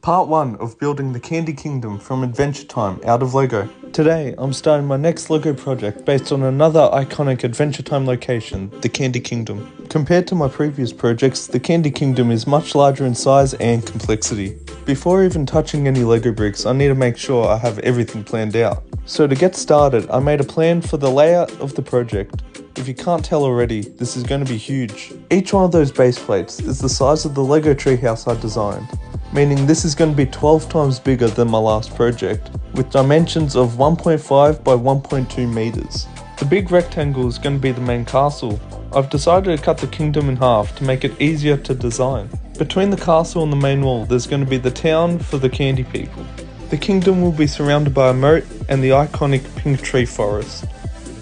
Part 1 of building the Candy Kingdom from Adventure Time out of Lego. Today, I'm starting my next Lego project based on another iconic Adventure Time location, the Candy Kingdom. Compared to my previous projects, the Candy Kingdom is much larger in size and complexity. Before even touching any Lego bricks, I need to make sure I have everything planned out. So to get started, I made a plan for the layout of the project. If you can't tell already, this is going to be huge. Each one of those base plates is the size of the Lego treehouse I designed, meaning this is going to be 12 times bigger than my last project, with dimensions of 1.5 by 1.2 meters. The big rectangle is going to be the main castle. I've decided to cut the kingdom in half to make it easier to design. Between the castle and the main wall, there's going to be the town for the candy people. The kingdom will be surrounded by a moat and the iconic pink tree forest.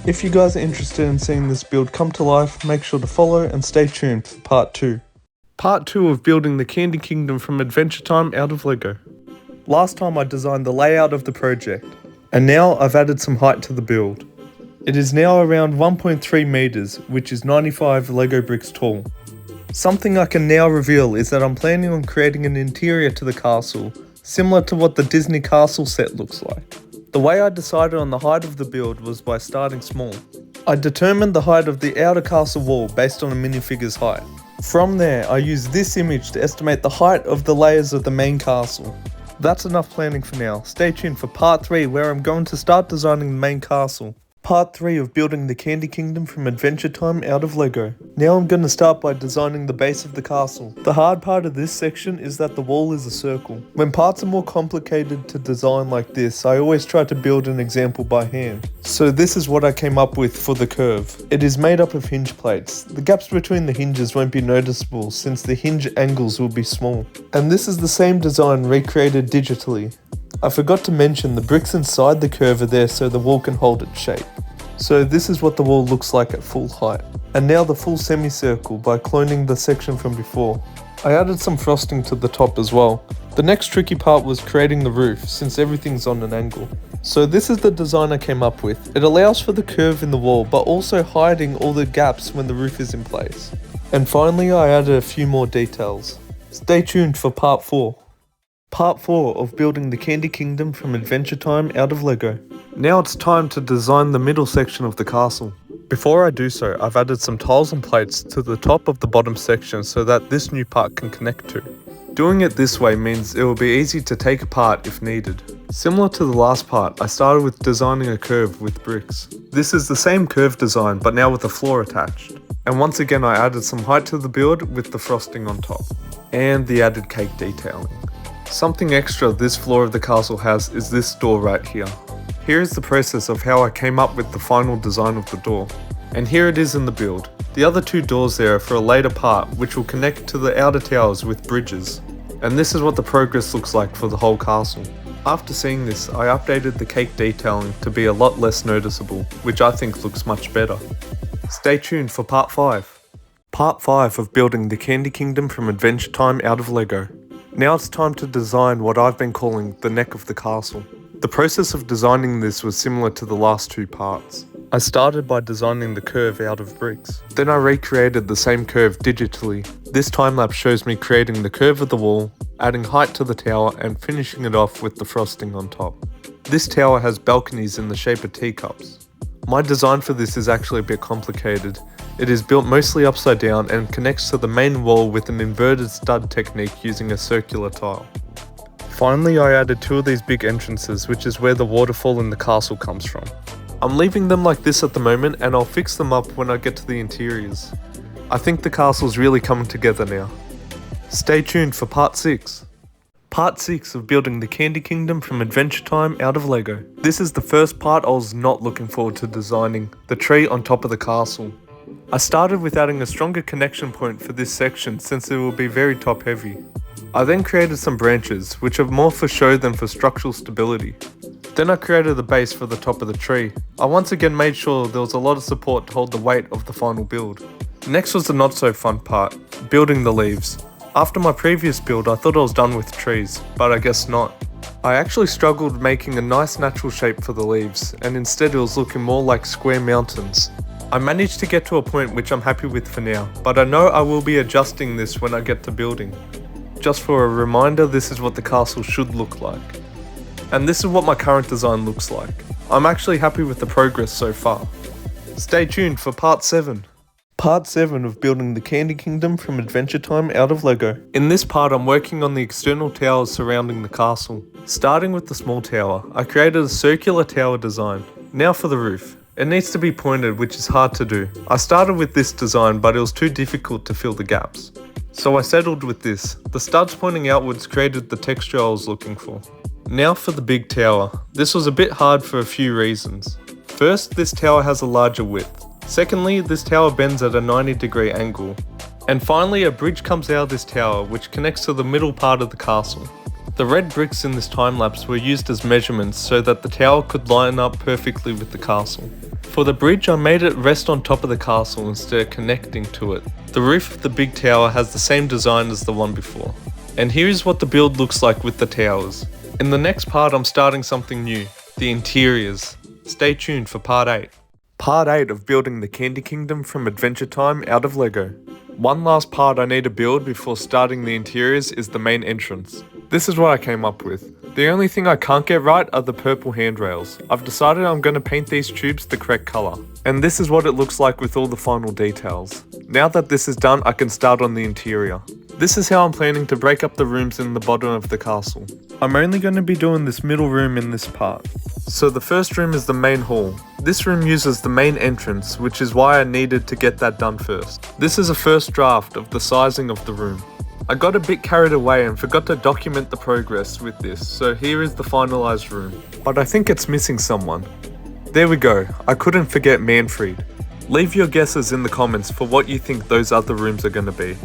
If you guys are interested in seeing this build come to life, make sure to follow and stay tuned for part 2. Part 2 of building the Candy Kingdom from Adventure Time out of Lego. Last time I designed the layout of the project, and now I've added some height to the build. It is now around 1.3 meters, which is 95 Lego bricks tall. Something I can now reveal is that I'm planning on creating an interior to the castle, similar to what the Disney castle set looks like. The way I decided on the height of the build was by starting small. I determined the height of the outer castle wall based on a minifigure's height. From there, I used this image to estimate the height of the layers of the main castle. That's enough planning for now. Stay tuned for part 3 where I'm going to start designing the main castle. Part 3 of building the Candy Kingdom from Adventure Time out of Lego. Now I'm going to start by designing the base of the castle. The hard part of this section is that the wall is a circle. When parts are more complicated to design like this, I always try to build an example by hand. So this is what I came up with for the curve. It is made up of hinge plates. The gaps between the hinges won't be noticeable since the hinge angles will be small. And this is the same design recreated digitally. I forgot to mention the bricks inside the curve are there so the wall can hold its shape. So this is what the wall looks like at full height. And now the full semicircle by cloning the section from before. I added some frosting to the top as well. The next tricky part was creating the roof since everything's on an angle. So this is the design I came up with. It allows for the curve in the wall but also hiding all the gaps when the roof is in place. And finally I added a few more details. Stay tuned for part 4. Part 4 of building the Candy Kingdom from Adventure Time out of Lego. Now it's time to design the middle section of the castle. Before I do so, I've added some tiles and plates to the top of the bottom section so that this new part can connect to. Doing it this way means it will be easy to take apart if needed. Similar to the last part, I started with designing a curve with bricks. This is the same curve design but now with a floor attached. And once again I added some height to the build with the frosting on top. And the added cake detailing. Something extra this floor of the castle has is this door right here. Here is the process of how I came up with the final design of the door. And here it is in the build. The other two doors there are for a later part which will connect to the outer towers with bridges. And this is what the progress looks like for the whole castle. After seeing this, I updated the cake detailing to be a lot less noticeable, which I think looks much better. Stay tuned for part 5. Part 5 of building the Candy Kingdom from Adventure Time out of Lego. Now it's time to design what I've been calling the neck of the castle. The process of designing this was similar to the last two parts. I started by designing the curve out of bricks. Then I recreated the same curve digitally. This time-lapse shows me creating the curve of the wall, adding height to the tower and finishing it off with the frosting on top. This tower has balconies in the shape of teacups. My design for this is actually a bit complicated. It is built mostly upside down and connects to the main wall with an inverted stud technique using a circular tile. Finally, I added two of these big entrances, which is where the waterfall in the castle comes from. I'm leaving them like this at the moment and I'll fix them up when I get to the interiors. I think the castle's really coming together now. Stay tuned for part 6. Part 6 of building the Candy Kingdom from Adventure Time out of Lego. This is the first part I was not looking forward to designing, the tree on top of the castle. I started with adding a stronger connection point for this section since it will be very top heavy. I then created some branches, which are more for show than for structural stability. Then I created the base for the top of the tree. I once again made sure there was a lot of support to hold the weight of the final build. Next was the not so fun part, building the leaves. After my previous build I thought I was done with trees, but I guess not. I actually struggled making a nice natural shape for the leaves, and instead it was looking more like square mountains. I managed to get to a point which I'm happy with for now, but I know I will be adjusting this when I get to building. Just for a reminder, this is what the castle should look like. And this is what my current design looks like. I'm actually happy with the progress so far. Stay tuned for part 7. Part 7 of building the Candy Kingdom from Adventure Time out of Lego. In this part, I'm working on the external towers surrounding the castle. Starting with the small tower, I created a circular tower design. Now for the roof. It needs to be pointed, which is hard to do. I started with this design, but it was too difficult to fill the gaps. So I settled with this. The studs pointing outwards created the texture I was looking for. Now for the big tower. This was a bit hard for a few reasons. First, this tower has a larger width. Secondly, this tower bends at a 90-degree angle. And finally, a bridge comes out of this tower, which connects to the middle part of the castle. The red bricks in this time-lapse were used as measurements so that the tower could line up perfectly with the castle. For the bridge, I made it rest on top of the castle instead of connecting to it. The roof of the big tower has the same design as the one before. And here is what the build looks like with the towers. In the next part, I'm starting something new, the interiors. Stay tuned for part 8. Part 8 of building the Candy Kingdom from Adventure Time out of Lego. One last part I need to build before starting the interiors is the main entrance. This is what I came up with. The only thing I can't get right are the purple handrails. I've decided I'm going to paint these tubes the correct colour. And this is what it looks like with all the final details. Now that this is done, I can start on the interior. This is how I'm planning to break up the rooms in the bottom of the castle. I'm only going to be doing this middle room in this part. So the first room is the main hall. This room uses the main entrance, which is why I needed to get that done first. This is a first draft of the sizing of the room. I got a bit carried away and forgot to document the progress with this, so here is the finalized room. But I think it's missing someone. There we go, I couldn't forget Manfred. Leave your guesses in the comments for what you think those other rooms are going to be.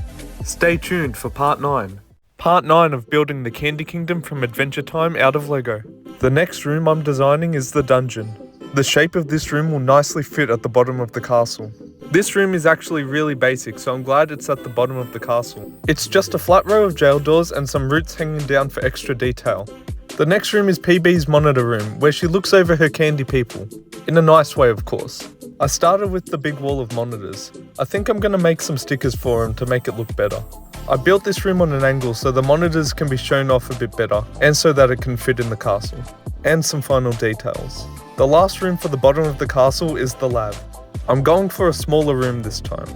Stay tuned for part 9. Part 9 of building the Candy Kingdom from Adventure Time out of Lego. The next room I'm designing is the dungeon. The shape of this room will nicely fit at the bottom of the castle. This room is actually really basic, so I'm glad it's at the bottom of the castle. It's just a flat row of jail doors and some roots hanging down for extra detail. The next room is PB's monitor room, where she looks over her candy people. In a nice way, of course. I started with the big wall of monitors. I think I'm going to make some stickers for them to make it look better. I built this room on an angle so the monitors can be shown off a bit better, and so that it can fit in the castle. And some final details. The last room for the bottom of the castle is the lab. I'm going for a smaller room this time.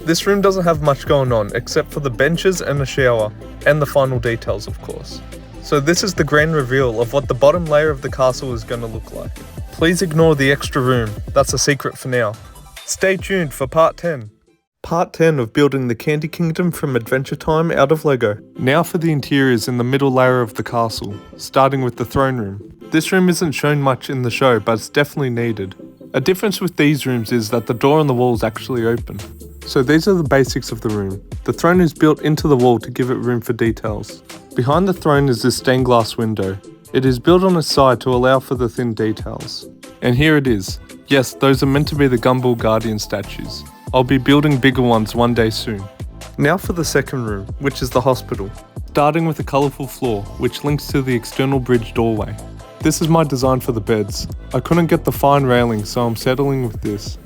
This room doesn't have much going on except for the benches and a shower, and the final details of course. So this is the grand reveal of what the bottom layer of the castle is going to look like. Please ignore the extra room, that's a secret for now. Stay tuned for part 10. Part 10 of building the Candy Kingdom from Adventure Time out of Lego. Now for the interiors in the middle layer of the castle, starting with the throne room. This room isn't shown much in the show, but it's definitely needed. A difference with these rooms is that the door on the wall is actually open. So these are the basics of the room. The throne is built into the wall to give it room for details. Behind the throne is this stained glass window. It is built on its side to allow for the thin details. And here it is. Yes, those are meant to be the Gumball Guardian statues. I'll be building bigger ones one day soon. Now for the second room, which is the hospital. Starting with a colourful floor, which links to the external bridge doorway. This is my design for the beds. I couldn't get the fine railing, so I'm settling with this.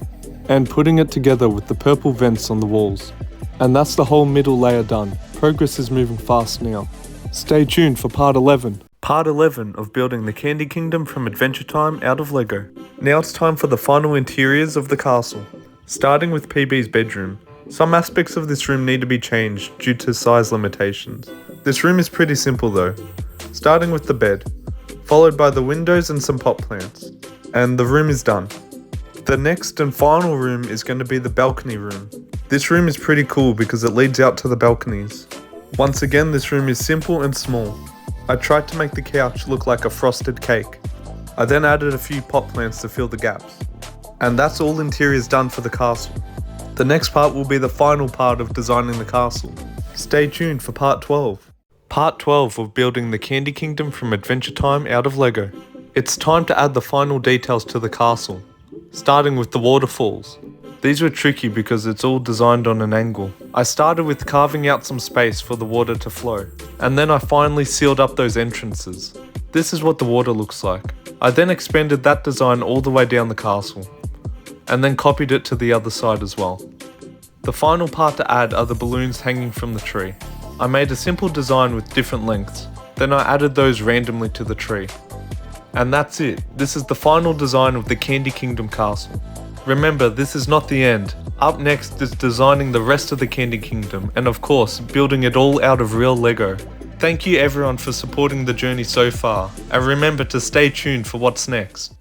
And putting it together with the purple vents on the walls. And that's the whole middle layer done. Progress is moving fast now. Stay tuned for part 11. Part 11 of building the Candy Kingdom from Adventure Time out of Lego. Now it's time for the final interiors of the castle. Starting with PB's bedroom. Some aspects of this room need to be changed due to size limitations. This room is pretty simple though. Starting with the bed, followed by the windows and some pot plants. And the room is done. The next and final room is going to be the balcony room. This room is pretty cool because it leads out to the balconies. Once again, this room is simple and small. I tried to make the couch look like a frosted cake. I then added a few pot plants to fill the gaps. And that's all interiors done for the castle. The next part will be the final part of designing the castle. Stay tuned for part 12. Part 12 of building the Candy Kingdom from Adventure Time out of Lego. It's time to add the final details to the castle, starting with the waterfalls. These were tricky because it's all designed on an angle. I started with carving out some space for the water to flow, and then I finally sealed up those entrances. This is what the water looks like. I then expanded that design all the way down the castle, and then copied it to the other side as well. The final part to add are the balloons hanging from the tree. I made a simple design with different lengths, then I added those randomly to the tree. And that's it, this is the final design of the Candy Kingdom castle. Remember, this is not the end. Up next is designing the rest of the Candy Kingdom, and of course, building it all out of real Lego. Thank you everyone for supporting the journey so far, and remember to stay tuned for what's next.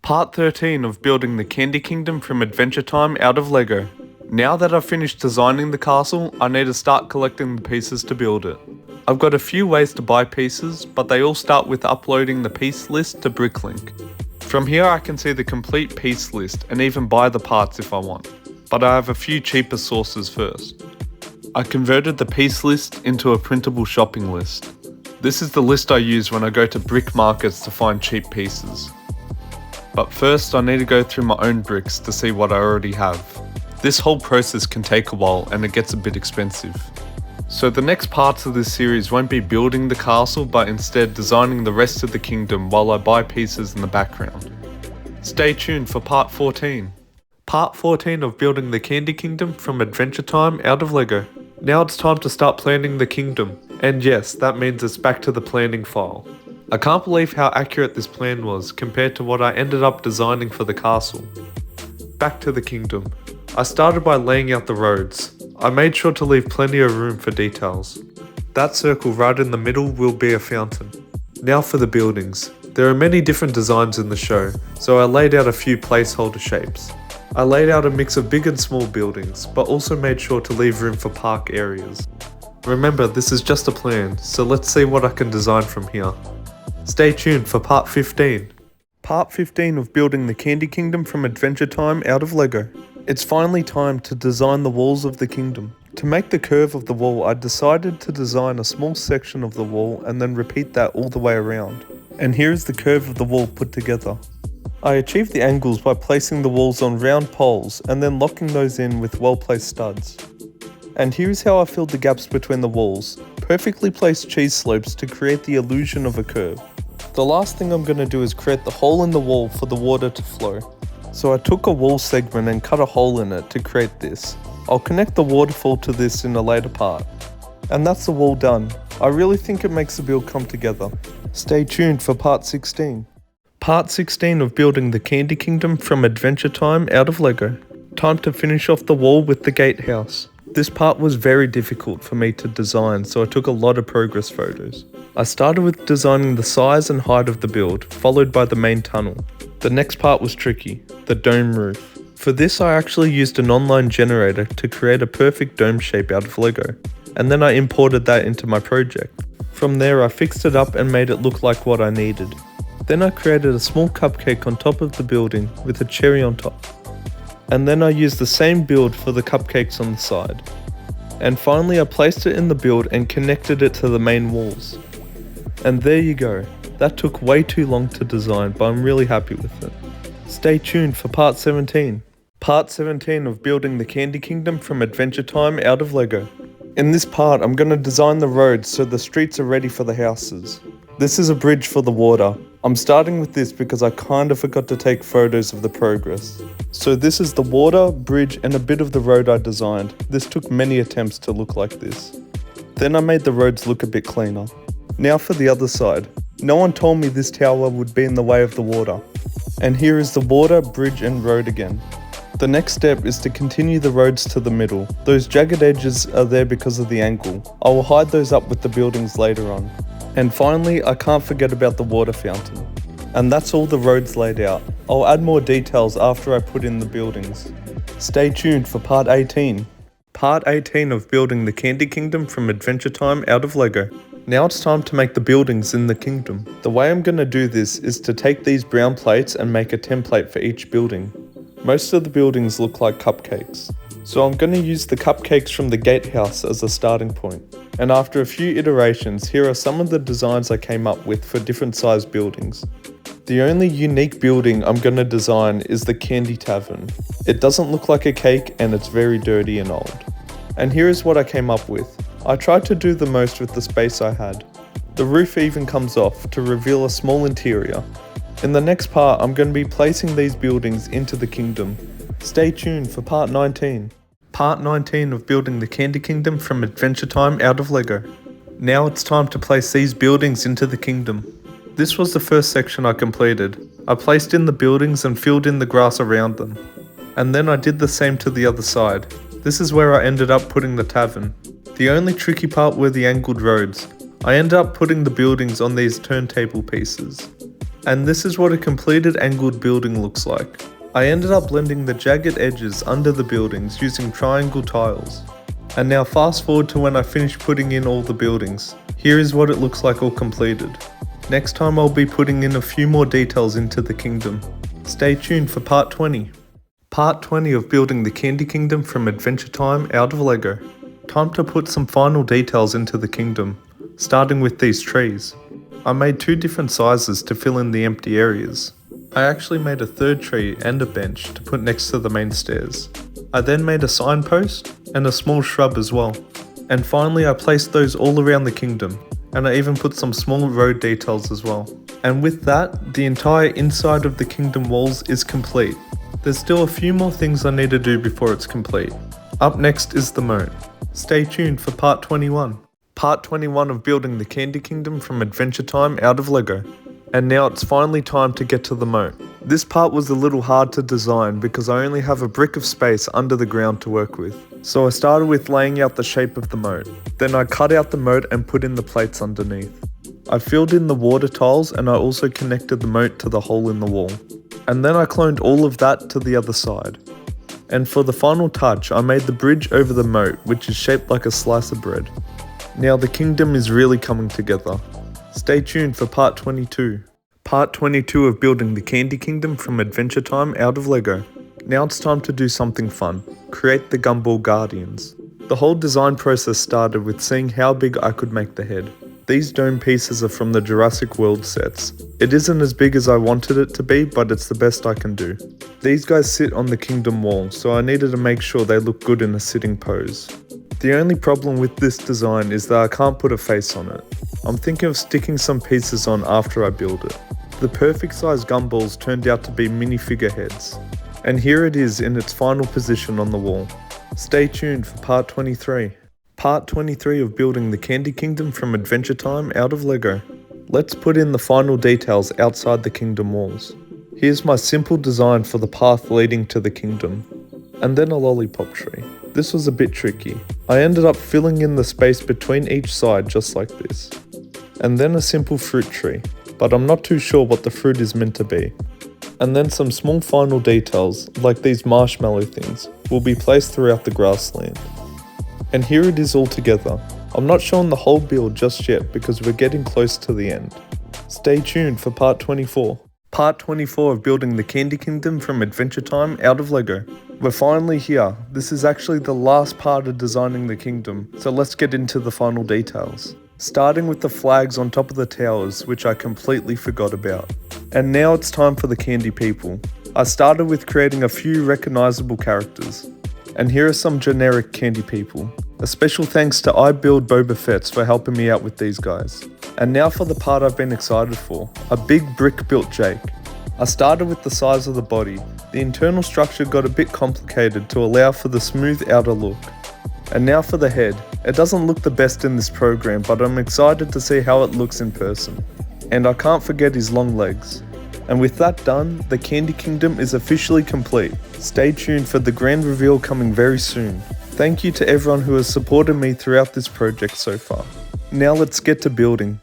Part 13 of building the Candy Kingdom from Adventure Time out of Lego. Now that I've finished designing the castle, I need to start collecting the pieces to build it. I've got a few ways to buy pieces, but they all start with uploading the piece list to Bricklink. From here I can see the complete piece list and even buy the parts if I want, but I have a few cheaper sources first. I converted the piece list into a printable shopping list. This is the list I use when I go to brick markets to find cheap pieces. But first I need to go through my own bricks to see what I already have. This whole process can take a while and it gets a bit expensive. So the next parts of this series won't be building the castle, but instead designing the rest of the kingdom while I buy pieces in the background. Stay tuned for part 14. Part 14 of building the Candy Kingdom from Adventure Time out of Lego. Now it's time to start planning the kingdom. And yes, that means it's back to the planning file. I can't believe how accurate this plan was compared to what I ended up designing for the castle. Back to the kingdom. I started by laying out the roads. I made sure to leave plenty of room for details. That circle right in the middle will be a fountain. Now for the buildings. There are many different designs in the show, so I laid out a few placeholder shapes. I laid out a mix of big and small buildings, but also made sure to leave room for park areas. Remember, this is just a plan, so let's see what I can design from here. Stay tuned for part 15. Part 15 of building the Candy Kingdom from Adventure Time out of Lego. It's finally time to design the walls of the kingdom. To make the curve of the wall, I decided to design a small section of the wall and then repeat that all the way around. And here is the curve of the wall put together. I achieved the angles by placing the walls on round poles and then locking those in with well-placed studs. And here's how I filled the gaps between the walls. Perfectly placed cheese slopes to create the illusion of a curve. The last thing I'm going to do is create the hole in the wall for the water to flow. So I took a wall segment and cut a hole in it to create this. I'll connect the waterfall to this in a later part. And that's the wall done. I really think it makes the build come together. Stay tuned for part 16. Part 16 of building the Candy Kingdom from Adventure Time out of Lego. Time to finish off the wall with the gatehouse. This part was very difficult for me to design, so I took a lot of progress photos. I started with designing the size and height of the build, followed by the main tunnel. The next part was tricky, the dome roof. For this I actually used an online generator to create a perfect dome shape out of Lego, and then I imported that into my project. From there I fixed it up and made it look like what I needed. Then I created a small cupcake on top of the building with a cherry on top. And then I used the same build for the cupcakes on the side. And finally I placed it in the build and connected it to the main walls. And there you go. That took way too long to design, but I'm really happy with it. Stay tuned for part 17. Part 17 of building the Candy Kingdom from Adventure Time out of Lego. In this part I'm going to design the roads so the streets are ready for the houses. This is a bridge for the water. I'm starting with this because I kind of forgot to take photos of the progress. So this is the water, bridge and a bit of the road I designed. This took many attempts to look like this. Then I made the roads look a bit cleaner. Now for the other side. No one told me this tower would be in the way of the water. And here is the water, bridge and road again. The next step is to continue the roads to the middle. Those jagged edges are there because of the angle. I will hide those up with the buildings later on. And finally, I can't forget about the water fountain. And that's all the roads laid out. I'll add more details after I put in the buildings. Stay tuned for part 18. Part 18 of building the Candy Kingdom from Adventure Time out of Lego. Now it's time to make the buildings in the kingdom. The way I'm going to do this is to take these brown plates and make a template for each building. Most of the buildings look like cupcakes. So I'm going to use the cupcakes from the gatehouse as a starting point. And after a few iterations, here are some of the designs I came up with for different sized buildings. The only unique building I'm going to design is the Candy Tavern. It doesn't look like a cake and it's very dirty and old. And here is what I came up with. I tried to do the most with the space I had. The roof even comes off to reveal a small interior. In the next part, I'm going to be placing these buildings into the kingdom. Stay tuned for part 19. Part 19 of building the Candy Kingdom from Adventure Time out of Lego. Now it's time to place these buildings into the kingdom. This was the first section I completed. I placed in the buildings and filled in the grass around them. And then I did the same to the other side. This is where I ended up putting the tavern. The only tricky part were the angled roads. I ended up putting the buildings on these turntable pieces. And this is what a completed angled building looks like. I ended up blending the jagged edges under the buildings using triangle tiles. And now fast forward to when I finished putting in all the buildings. Here is what it looks like all completed. Next time I'll be putting in a few more details into the kingdom. Stay tuned for part 20. Part 20 of building the Candy Kingdom from Adventure Time out of Lego. Time to put some final details into the kingdom, starting with these trees. I made 2 different sizes to fill in the empty areas. I actually made a third tree and a bench to put next to the main stairs. I then made a signpost and a small shrub as well. And finally I placed those all around the kingdom, and I even put some small road details as well. And with that, the entire inside of the kingdom walls is complete. There's still a few more things I need to do before it's complete. Up next is the moat. Stay tuned for part 21. Part 21 of building the Candy Kingdom from Adventure Time out of Lego. And now it's finally time to get to the moat. This part was a little hard to design because I only have a brick of space under the ground to work with. So I started with laying out the shape of the moat. Then I cut out the moat and put in the plates underneath. I filled in the water tiles and I also connected the moat to the hole in the wall. And then I cloned all of that to the other side. And for the final touch, I made the bridge over the moat, which is shaped like a slice of bread. Now the kingdom is really coming together. Stay tuned for part 22. Part 22 of building the Candy Kingdom from Adventure Time out of Lego. Now it's time to do something fun. Create the Gumball Guardians. The whole design process started with seeing how big I could make the head. These dome pieces are from the Jurassic World sets. It isn't as big as I wanted it to be, but it's the best I can do. These guys sit on the kingdom wall, so I needed to make sure they look good in a sitting pose. The only problem with this design is that I can't put a face on it. I'm thinking of sticking some pieces on after I build it. The perfect size gumballs turned out to be mini figureheads. And here it is in its final position on the wall. Stay tuned for part 23. Part 23 of building the Candy Kingdom from Adventure Time out of Lego. Let's put in the final details outside the kingdom walls. Here's my simple design for the path leading to the kingdom. And then a lollipop tree. This was a bit tricky. I ended up filling in the space between each side just like this. And then a simple fruit tree, but I'm not too sure what the fruit is meant to be. And then some small final details, like these marshmallow things, will be placed throughout the grassland. And here it is all together. I'm not showing the whole build just yet because we're getting close to the end. Stay tuned for part 24. Part 24 of building the Candy Kingdom from Adventure Time out of Lego. We're finally here. This is actually the last part of designing the kingdom, so let's get into the final details. Starting with the flags on top of the towers, which I completely forgot about. And now it's time for the candy people. I started with creating a few recognizable characters. And here are some generic candy people. A special thanks to iBuild Boba Fett's for helping me out with these guys. And now for the part I've been excited for, a big brick built Jake. I started with the size of the body. The internal structure got a bit complicated to allow for the smooth outer look. And now for the head. It doesn't look the best in this program, but I'm excited to see how it looks in person. And I can't forget his long legs. And with that done, the Candy Kingdom is officially complete. Stay tuned for the grand reveal coming very soon. Thank you to everyone who has supported me throughout this project so far. Now let's get to building.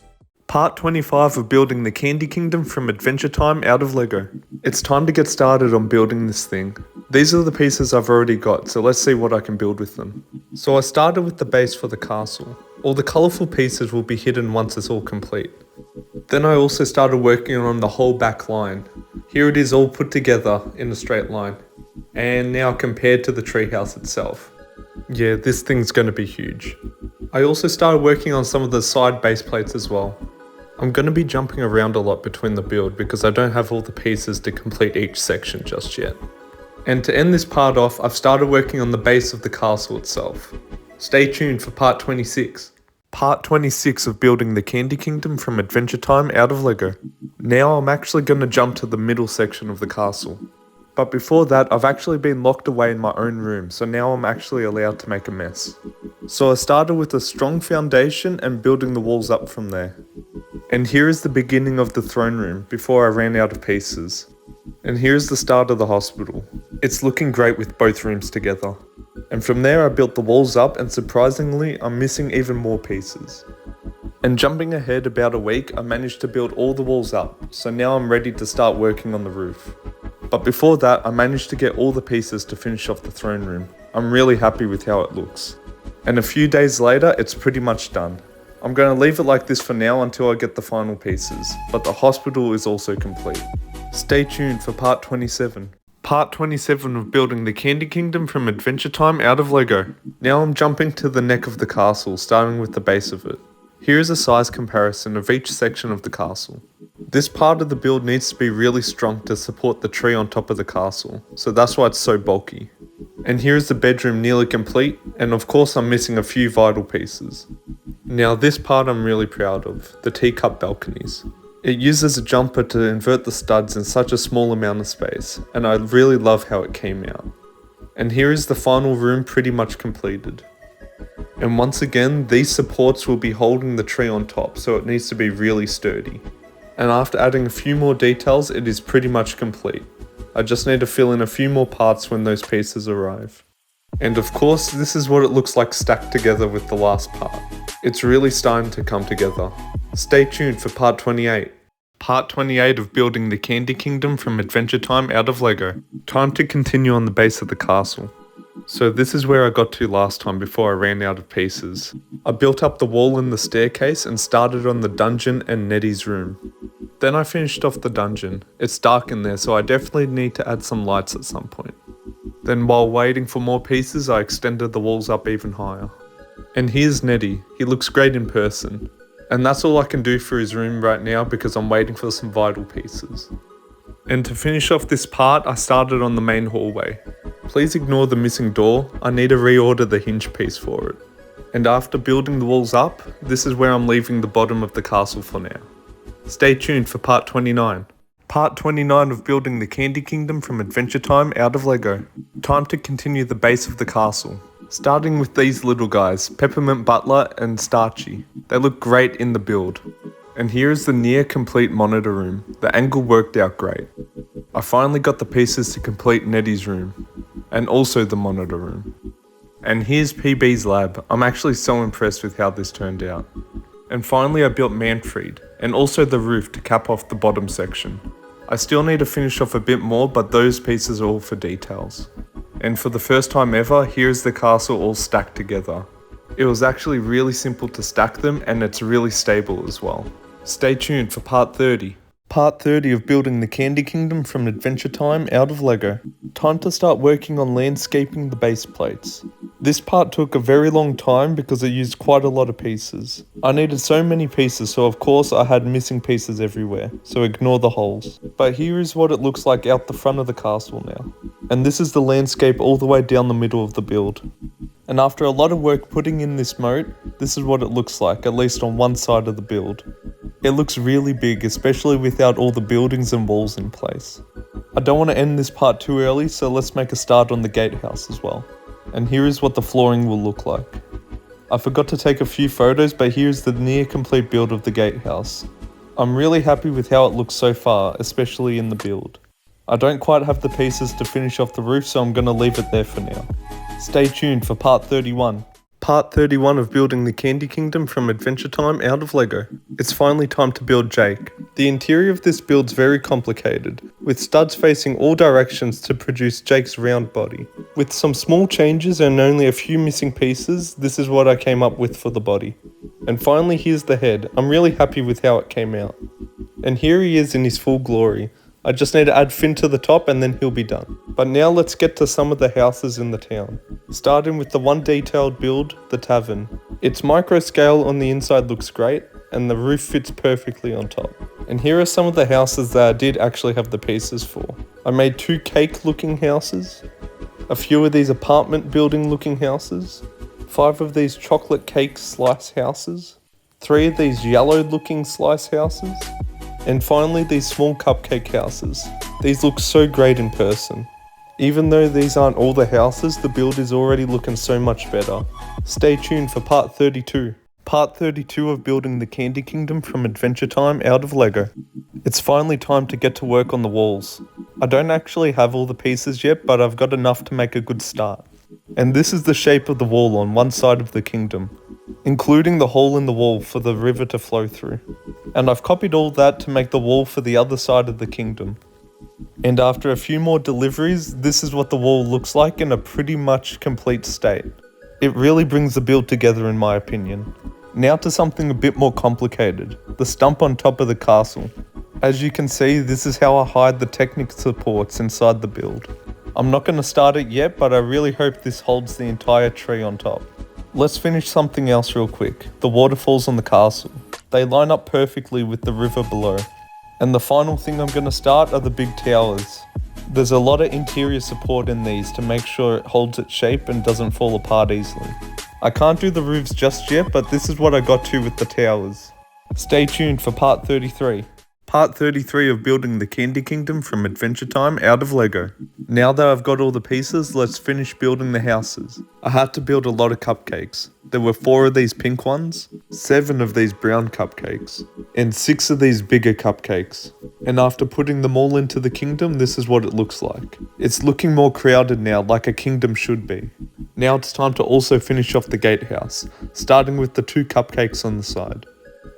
Part 25 of building the Candy Kingdom from Adventure Time out of Lego. It's time to get started on building this thing. These are the pieces I've already got, so let's see what I can build with them. So I started with the base for the castle. All the colourful pieces will be hidden once it's all complete. Then I also started working on the whole back line. Here it is all put together in a straight line. And now compared to the treehouse itself. Yeah, this thing's going to be huge. I also started working on some of the side base plates as well. I'm going to be jumping around a lot between the build because I don't have all the pieces to complete each section just yet. And to end this part off, I've started working on the base of the castle itself. Stay tuned for part 26. Part 26 of building the Candy Kingdom from Adventure Time out of Lego. Now I'm actually going to jump to the middle section of the castle. But before that, I've actually been locked away in my own room, so now I'm actually allowed to make a mess. So I started with a strong foundation and building the walls up from there. And here is the beginning of the throne room before I ran out of pieces. And here's the start of the hospital. It's looking great with both rooms together. And from there I built the walls up, and surprisingly I'm missing even more pieces. And jumping ahead about a week, I managed to build all the walls up, so now I'm ready to start working on the roof. But before that, I managed to get all the pieces to finish off the throne room. I'm really happy with how it looks. And a few days later, it's pretty much done. I'm going to leave it like this for now until I get the final pieces, but the hospital is also complete. Stay tuned for part 27. Part 27 of building the Candy Kingdom from Adventure Time out of Lego. Now I'm jumping to the neck of the castle, starting with the base of it. Here is a size comparison of each section of the castle. This part of the build needs to be really strong to support the tree on top of the castle, so that's why it's so bulky. And here is the bedroom nearly complete, and of course I'm missing a few vital pieces. Now this part I'm really proud of, the teacup balconies. It uses a jumper to invert the studs in such a small amount of space, and I really love how it came out. And here is the final room pretty much completed. And once again, these supports will be holding the tree on top, so it needs to be really sturdy. And after adding a few more details, it is pretty much complete. I just need to fill in a few more parts when those pieces arrive. And of course, this is what it looks like stacked together with the last part. It's really starting to come together. Stay tuned for part 28. Part 28 of building the Candy Kingdom from Adventure Time out of Lego. Time to continue on the base of the castle. So this is where I got to last time before I ran out of pieces. I built up the wall and the staircase and started on the dungeon and Nettie's room. Then I finished off the dungeon. It's dark in there, so I definitely need to add some lights at some point. Then while waiting for more pieces, I extended the walls up even higher. And here's Nettie. He looks great in person. And that's all I can do for his room right now because I'm waiting for some vital pieces. And to finish off this part, I started on the main hallway. Please ignore the missing door, I need to reorder the hinge piece for it. And after building the walls up, this is where I'm leaving the bottom of the castle for now. Stay tuned for part 29. Part 29 of building the Candy Kingdom from Adventure Time out of Lego. Time to continue the base of the castle. Starting with these little guys, Peppermint Butler and Starchy. They look great in the build. And here is the near complete monitor room. The angle worked out great. I finally got the pieces to complete Nettie's room. And also the monitor room. And here's PB's lab. I'm actually so impressed with how this turned out. And finally I built Manfred, and also the roof to cap off the bottom section. I still need to finish off a bit more, but those pieces are all for details. And for the first time ever, here's the castle all stacked together. It was actually really simple to stack them, and it's really stable as well. Stay tuned for part 30. Part 30 of building the Candy Kingdom from Adventure Time out of Lego. Time to start working on landscaping the base plates. This part took a very long time because it used quite a lot of pieces. I needed so many pieces, so of course I had missing pieces everywhere, so ignore the holes. But here is what it looks like out the front of the castle now. And this is the landscape all the way down the middle of the build. And after a lot of work putting in this moat, this is what it looks like, at least on one side of the build. It looks really big, especially without all the buildings and walls in place. I don't want to end this part too early, so let's make a start on the gatehouse as well. And here is what the flooring will look like. I forgot to take a few photos, but here's the near complete build of the gatehouse. I'm really happy with how it looks so far, especially in the build. I don't quite have the pieces to finish off the roof, so I'm going to leave it there for now. Stay tuned for part 31. Part 31 of building the Candy Kingdom from Adventure Time out of Lego. It's finally time to build Jake. The interior of this build's very complicated, with studs facing all directions to produce Jake's round body. With some small changes and only a few missing pieces, this is what I came up with for the body. And finally here's the head. I'm really happy with how it came out. And here he is in his full glory. I just need to add Finn to the top and then he'll be done. But now let's get to some of the houses in the town. Starting with the one detailed build, the tavern. Its micro scale on the inside looks great, and the roof fits perfectly on top. And here are some of the houses that I did actually have the pieces for. I made 2 cake looking houses, a few of these apartment building looking houses, 5 of these chocolate cake slice houses, 3 of these yellow looking slice houses, and finally these small cupcake houses. These look so great in person. Even though these aren't all the houses, the build is already looking so much better. Stay tuned for part 32. Part 32 of building the Candy Kingdom from Adventure Time out of Lego. It's finally time to get to work on the walls. I don't actually have all the pieces yet, but I've got enough to make a good start. And this is the shape of the wall on one side of the kingdom, including the hole in the wall for the river to flow through. And I've copied all that to make the wall for the other side of the kingdom. And after a few more deliveries, this is what the wall looks like in a pretty much complete state. It really brings the build together in my opinion. Now to something a bit more complicated, the stump on top of the castle. As you can see, this is how I hide the Technic supports inside the build. I'm not going to start it yet, but I really hope this holds the entire tree on top. Let's finish something else real quick, the waterfalls on the castle. They line up perfectly with the river below. And the final thing I'm going to start are the big towers. There's a lot of interior support in these to make sure it holds its shape and doesn't fall apart easily. I can't do the roofs just yet, but this is what I got to with the towers. Stay tuned for part 33. Part 33 of building the Candy Kingdom from Adventure Time out of Lego. Now that I've got all the pieces, let's finish building the houses. I had to build a lot of cupcakes. There were 4 of these pink ones, 7 of these brown cupcakes, and 6 of these bigger cupcakes. And after putting them all into the kingdom, this is what it looks like. It's looking more crowded now, like a kingdom should be. Now it's time to also finish off the gatehouse, starting with the 2 cupcakes on the side.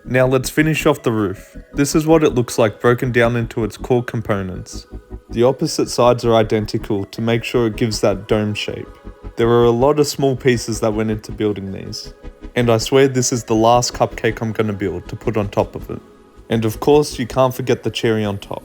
Now let's finish off the roof. This is what it looks like broken down into its core components. The opposite sides are identical to make sure it gives that dome shape. There are a lot of small pieces that went into building these. And I swear this is the last cupcake I'm going to build to put on top of it. And of course you can't forget the cherry on top.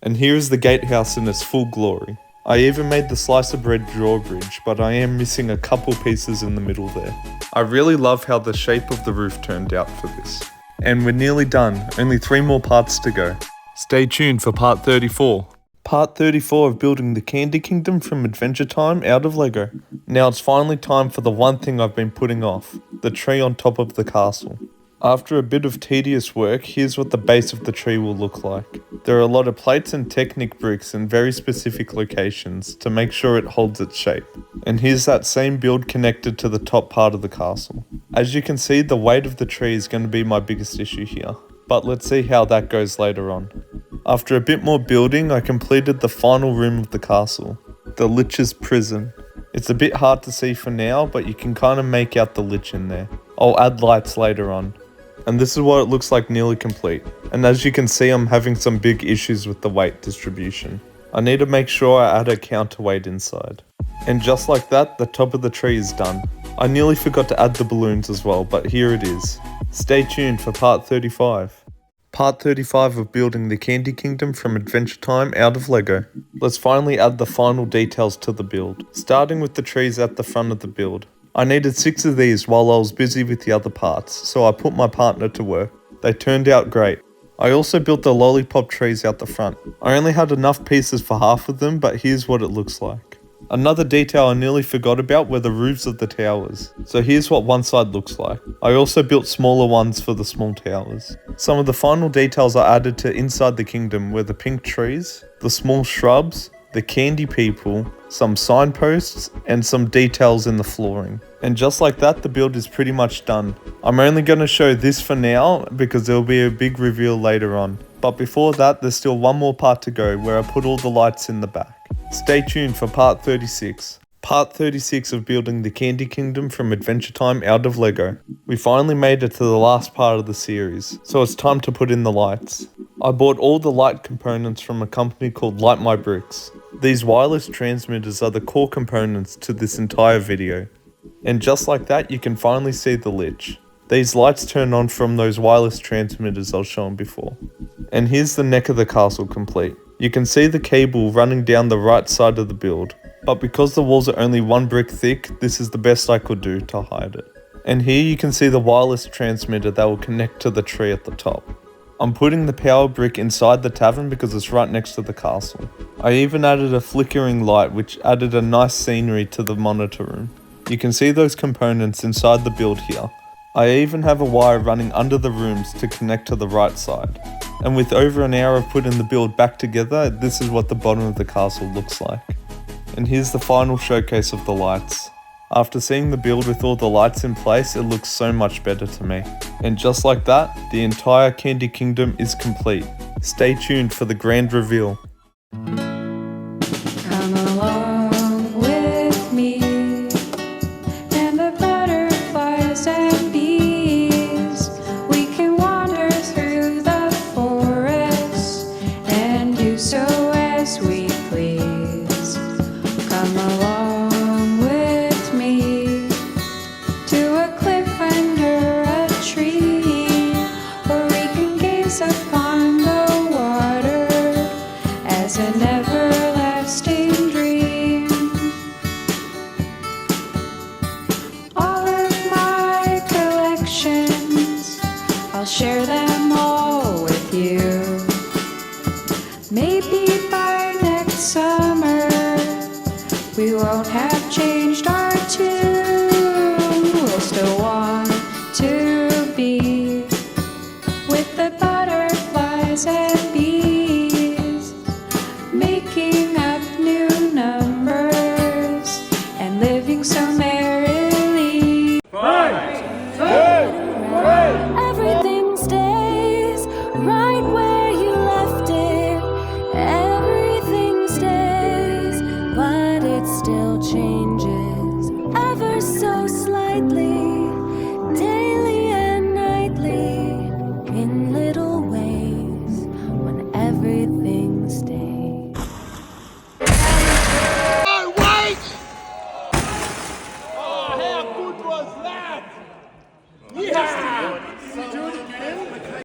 And here is the gatehouse in its full glory. I even made the slice of bread drawbridge, but I am missing a couple pieces in the middle there. I really love how the shape of the roof turned out for this. And we're nearly done, only 3 more parts to go. Stay tuned for part 34. Part 34 of building the Candy Kingdom from Adventure Time out of Lego. Now it's finally time for the one thing I've been putting off, the tree on top of the castle. After a bit of tedious work, here's what the base of the tree will look like. There are a lot of plates and Technic bricks in very specific locations to make sure it holds its shape. And here's that same build connected to the top part of the castle. As you can see, the weight of the tree is going to be my biggest issue here. But let's see how that goes later on. After a bit more building, I completed the final room of the castle, the Lich's prison. It's a bit hard to see for now, but you can kind of make out the Lich in there. I'll add lights later on. And this is what it looks like nearly complete. And as you can see, I'm having some big issues with the weight distribution. I need to make sure I add a counterweight inside. And just like that, the top of the tree is done. I nearly forgot to add the balloons as well, but here it is. Stay tuned for part 35. Part 35 of building the Candy Kingdom from Adventure Time out of Lego. Let's finally add the final details to the build, starting with the trees at the front of the build. I needed 6 of these while I was busy with the other parts, so I put my partner to work. They turned out great. I also built the lollipop trees out the front. I only had enough pieces for half of them, but here's what it looks like. Another detail I nearly forgot about were the roofs of the towers. So here's what one side looks like. I also built smaller ones for the small towers. Some of the final details I added to inside the kingdom were the pink trees, the small shrubs, the candy people, some signposts, and some details in the flooring. And just like that, the build is pretty much done. I'm only going to show this for now because there will be a big reveal later on. But before that, there's still one more part to go where I put all the lights in the back. Stay tuned for part 36. Part 36 of building the Candy Kingdom from Adventure Time out of Lego. We finally made it to the last part of the series, so it's time to put in the lights. I bought all the light components from a company called Light My Bricks. These wireless transmitters are the core components to this entire video. And just like that, you can finally see the Lich. These lights turn on from those wireless transmitters I was showing before. And here's the neck of the castle complete. You can see the cable running down the right side of the build. But because the walls are only 1 brick thick, this is the best I could do to hide it. And here you can see the wireless transmitter that will connect to the tree at the top. I'm putting the power brick inside the tavern because it's right next to the castle. I even added a flickering light which added a nice scenery to the monitor room. You can see those components inside the build here. I even have a wire running under the rooms to connect to the right side. And with over an hour of putting the build back together, this is what the bottom of the castle looks like. And here's the final showcase of the lights. After seeing the build with all the lights in place, it looks so much better to me. And just like that, the entire Candy Kingdom is complete. Stay tuned for the grand reveal. Come along with me, and the butterflies and bees. We can wander through the forest and do so as we please. Come along with me to a cliff under a tree, where we can gaze upon the water as an everlasting dream. All of my collections, I'll share them all with you. Maybe by next summer we won't have changed our tune. We'll still want to be with the butterflies and bees, making up new numbers and living so merrily. Everything stays right where you left it. Everything stays, but it still changes.